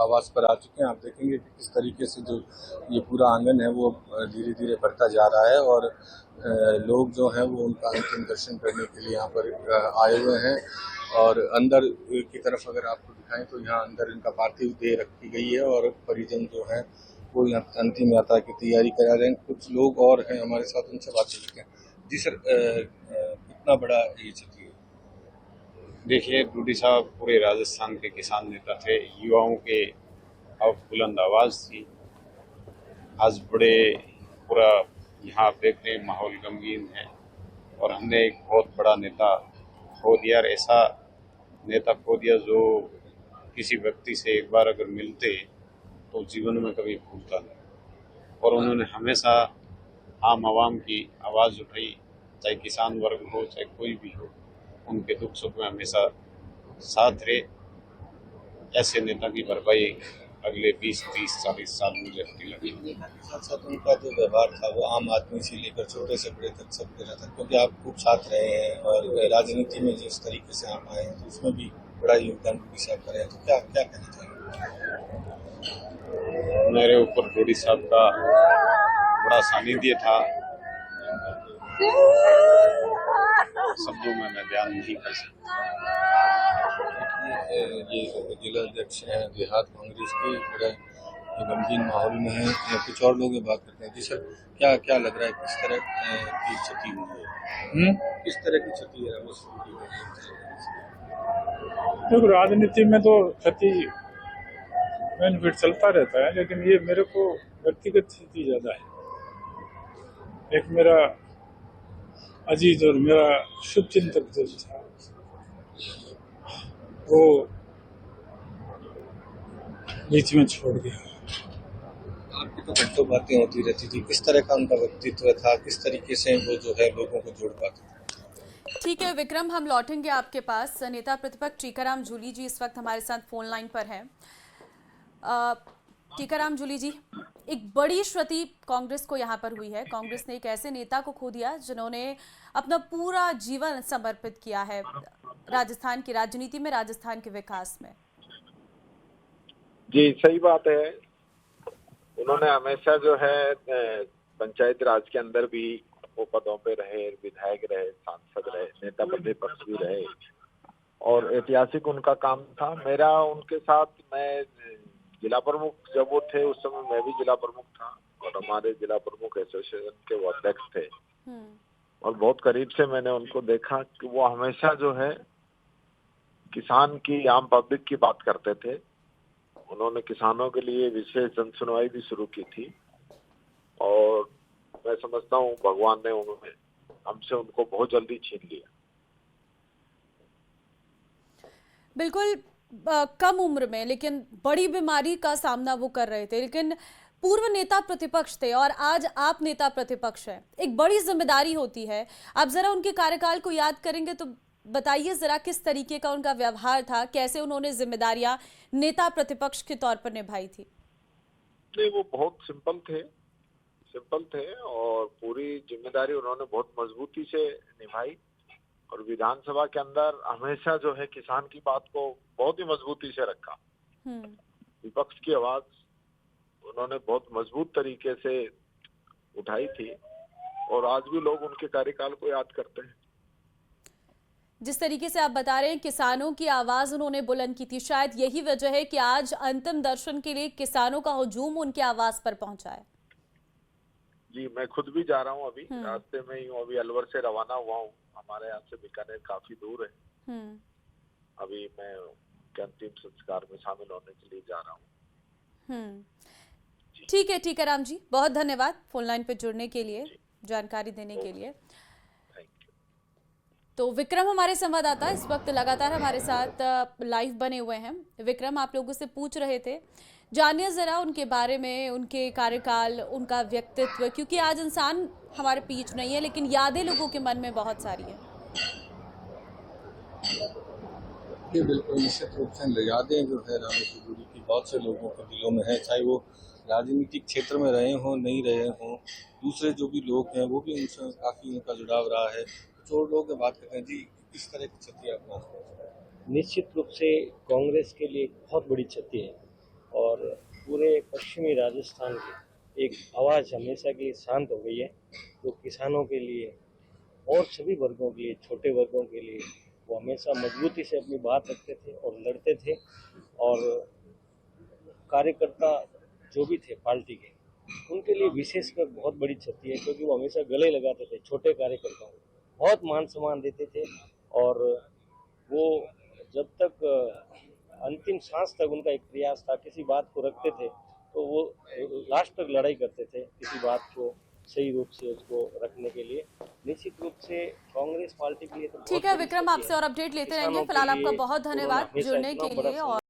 आवास पर आ चुके हैं। आप देखेंगे कि किस तरीके से जो ये पूरा आंगन है वो धीरे धीरे भरता जा रहा है और लोग जो हैं वो उनका अंतिम दर्शन करने के लिए यहाँ पर आए हुए हैं। और अंदर की तरफ अगर आपको दिखाएं तो यहाँ अंदर इनका पार्थिव देह रखी गई है और परिजन जो है वो यहाँ अंतिम यात्रा की तैयारी करा रहे हैं। कुछ लोग और हैं हमारे साथ, उनसे बात करते हैं। जी सर, कितना बड़ा ये क्षति है? देखिए, डूडी साहब पूरे राजस्थान के किसान नेता थे, युवाओं के बुलंद आवाज थी। आज बड़े पूरा यहाँ आप देख रहे हैं माहौल गमगीन है और हमने एक बहुत बड़ा नेता खो दिया। और ऐसा नेता खो दिया जो किसी व्यक्ति से एक बार अगर मिलते तो जीवन में कभी भूलता नहीं। और उन्होंने हमेशा आम आवाम की आवाज़ उठाई, चाहे किसान वर्ग हो चाहे कोई भी हो, उनके दुख सुख में हमेशा साथ रहे। ऐसे नेता की भरपाई अगले 20, 30, 40 साल मुझे लगी। साथ साथ उनका जो व्यवहार था वो आम आदमी से लेकर छोटे से बड़े तक सब तरह था, क्योंकि आप खूब साथ रहे हैं और राजनीति में जिस तरीके से आप आए हैं तो उसमें भी बड़ा योगदान डूडी साहब का रहा। तो क्या क्या कहना चाहेंगे? मेरे ऊपर डूडी साहब का बड़ा सानिध्य था, शब्दों में मैं बयान नहीं कर सकता। ये जिला अध्यक्ष हैं देहात कांग्रेस के, बड़ा गमगीन माहौल में है। कुछ और लोग बात करते हैं। जी सर, क्या क्या लग रहा है, किस तरह की क्षति हुई है? किस तरह की क्षति है? देखो, राजनीति में तो क्षति बेनिफिट चलता रहता है, लेकिन ये मेरे को व्यक्तिगत क्षति ज्यादा है। एक मेरा अजीज और मेरा शुभचिंतक जो था वो बीच में छोड़ गया। आपकी तो घंटों बातें होती रहती थी, किस तरह का उनका व्यक्तित्व था, किस तरीके से वो जो है लोगों को जोड़ पाते थे? ठीक है विक्रम, हम लौटेंगे आपके पास। नेता प्रतिपक्ष टीकाराम जूली जी इस वक्त हमारे साथ फोन लाइन पर हैं। टीकाराम जूली जी, एक बड़ी क्षति कांग्रेस को यहाँ पर हुई है। कांग्रेस ने एक ऐसे नेता को खो दिया जिन्होंने अपना पूरा जीवन समर्पित किया है राजस्थान की राजनीति में, राजस्थान के विकास में। जी सही बात है। उन्होंने हमेशा जो है पंचायत राज के अंदर भी वो पदों पे रहे, विधायक रहे, सांसद रहे, नेता प्रतिपक्ष भी रहे और ऐतिहासिक उनका काम था। मेरा उनके साथ, मैं जिला प्रमुख जब वो थे उस समय मैं भी जिला प्रमुख था और हमारे जिला प्रमुख एसोसिएशन के वो अध्यक्ष थे और बहुत करीब से मैंने उनको देखा कि वो हमेशा जो है किसान की, आम पब्लिक की बात करते थे। उन्होंने किसानों के लिए विशेष जन सुनवाई भी शुरू की थी और मैं समझता हूँ भगवान ने उन्होंने हमसे उनको बहुत जल्दी छीन लिया। बिल्कुल, कम उम्र में लेकिन बड़ी बीमारी का सामना वो कर रहे थे, लेकिन पूर्व नेता प्रतिपक्ष थे और आज आप नेता प्रतिपक्ष हैं। एक बड़ी जिम्मेदारी होती है। आप जरा उनके कार्यकाल को याद करेंगे तो बताइए जरा किस तरीके का उनका व्यवहार था, कैसे उन्होंने जिम्मेदारियां नेता प्रतिपक्ष के तौर पर निभाई थी? नहीं, वो बहुत सिंपल थे और पूरी जिम्मेदारी उन्होंने बहुत मजबूती से निभाई और विधानसभा के अंदर हमेशा जो है किसान की बात को बहुत ही मजबूती से रखा। विपक्ष की आवाज उन्होंने बहुत मजबूत तरीके से उठाई थी और आज भी लोग उनके कार्यकाल को याद करते हैं। जिस तरीके से आप बता रहे हैं किसानों की आवाज उन्होंने बुलंद की थी, शायद यही वजह है कि आज अंतिम दर्शन के लिए किसानों का हुजूम उनके आवाज पर पहुंचा है। जी, मैं खुद भी जा रहा हूं, अभी रास्ते में ही हूं, अभी अलवर से रवाना हुआ हूं। हमारे यहाँ से बीकानेर काफी दूर है। अभी मैं उनके अंतिम संस्कार में शामिल होने के लिए जा रहा हूँ। ठीक है टीकाराम जी, बहुत धन्यवाद फोन लाइन पे जुड़ने के लिए, जानकारी देने के लिए। तो विक्रम हमारे संवाददाता इस वक्त लगातार हमारे साथ लाइव बने हुए हैं। विक्रम, आप लोगों से पूछ रहे थे, जानिए जरा उनके बारे में, उनके कार्यकाल, उनका व्यक्तित्व, क्योंकि आज इंसान हमारे बीच नहीं है लेकिन यादें लोगों के मन में बहुत सारी है। ये बिल्कुल निश्चित रूप से यादें जो है राम से जुड़ी की बहुत से लोगों के दिलों में है, चाहे वो राजनीतिक क्षेत्र में रहे हों, नहीं रहे हों। दूसरे जो भी लोग हैं वो भी उनसे काफी उनका जुड़ाव रहा है। जो लोग बात करते हैं, जी किस तरह की क्षति आपको? निश्चित रूप से कांग्रेस के लिए बहुत बड़ी क्षति है और पूरे पश्चिमी राजस्थान की एक आवाज़ हमेशा के लिए शांत हो गई है। जो किसानों के लिए और सभी वर्गों के लिए, छोटे वर्गों के लिए वो हमेशा मजबूती से अपनी बात रखते थे और लड़ते थे। और कार्यकर्ता जो भी थे पार्टी के, उनके लिए विशेषकर बहुत बड़ी क्षति है, क्योंकि वो हमेशा गले लगाते थे छोटे कार्यकर्ताओं को, बहुत मान सम्मान देते थे। और वो जब तक अंतिम सांस तक उनका एक प्रयास था, किसी बात को रखते थे तो वो लास्ट तक लड़ाई करते थे किसी बात को सही रूप से उसको रखने के लिए। निश्चित रूप से कांग्रेस पार्टी के लिए तो ठीक है विक्रम, आपसे और अपडेट लेते रहेंगे। फिलहाल आपका बहुत धन्यवाद जुड़ने के लिए। और